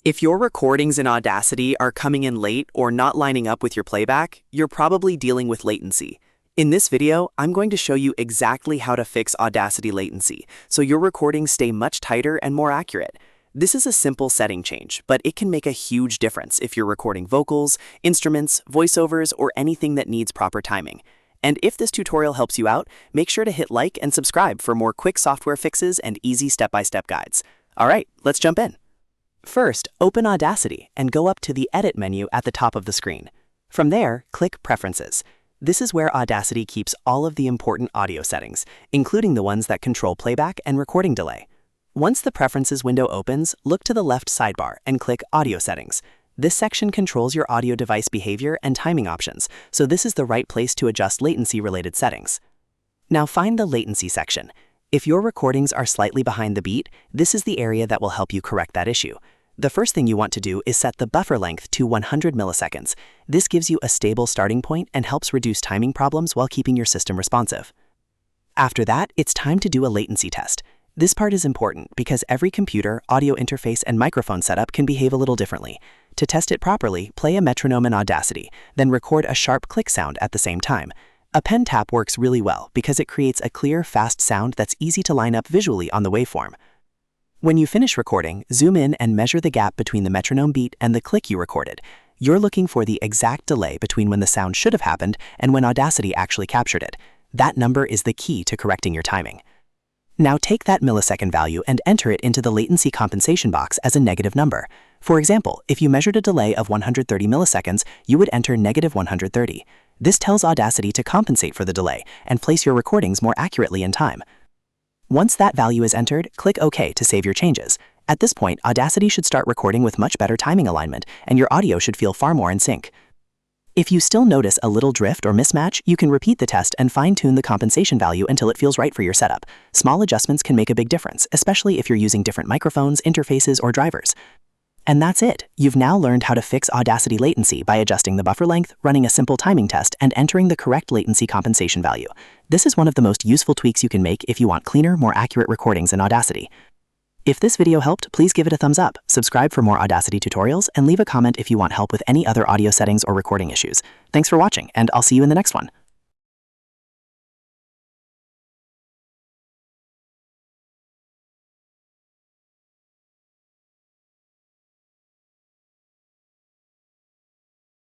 If your recordings in Audacity are coming in late or not lining up with your playback, you're probably dealing with latency. In this video, I'm going to show you exactly how to fix Audacity latency, so your recordings stay much tighter and more accurate. This is a simple setting change, but it can make a huge difference if you're recording vocals, instruments, voiceovers, or anything that needs proper timing. And if this tutorial helps you out, make sure to hit like and subscribe for more quick software fixes and easy step-by-step guides. All right, let's jump in. First, open Audacity and go up to the Edit menu at the top of the screen. From there, click Preferences. This is where Audacity keeps all of the important audio settings, including the ones that control playback and recording delay. Once the Preferences window opens, look to the left sidebar and click Audio Settings. This section controls your audio device behavior and timing options, so this is the right place to adjust latency-related settings. Now find the Latency section. If your recordings are slightly behind the beat, this is the area that will help you correct that issue. The first thing you want to do is set the buffer length to 100 milliseconds. This gives you a stable starting point and helps reduce timing problems while keeping your system responsive. After that, it's time to do a latency test. This part is important because every computer, audio interface, and microphone setup can behave a little differently. To test it properly, play a metronome in Audacity, then record a sharp click sound at the same time. A pen tap works really well because it creates a clear, fast sound that's easy to line up visually on the waveform. When you finish recording, zoom in and measure the gap between the metronome beat and the click you recorded. You're looking for the exact delay between when the sound should have happened and when Audacity actually captured it. That number is the key to correcting your timing. Now take that millisecond value and enter it into the latency compensation box as a negative number. For example, if you measured a delay of 130 milliseconds, you would enter negative 130. This tells Audacity to compensate for the delay and place your recordings more accurately in time. Once that value is entered, click OK to save your changes. At this point, Audacity should start recording with much better timing alignment, and your audio should feel far more in sync. If you still notice a little drift or mismatch, you can repeat the test and fine-tune the compensation value until it feels right for your setup. Small adjustments can make a big difference, especially if you're using different microphones, interfaces, or drivers. And that's it. You've now learned how to fix Audacity latency by adjusting the buffer length, running a simple timing test, and entering the correct latency compensation value. This is one of the most useful tweaks you can make if you want cleaner, more accurate recordings in Audacity. If this video helped, please give it a thumbs up, subscribe for more Audacity tutorials, and leave a comment if you want help with any other audio settings or recording issues. Thanks for watching, and I'll see you in the next one.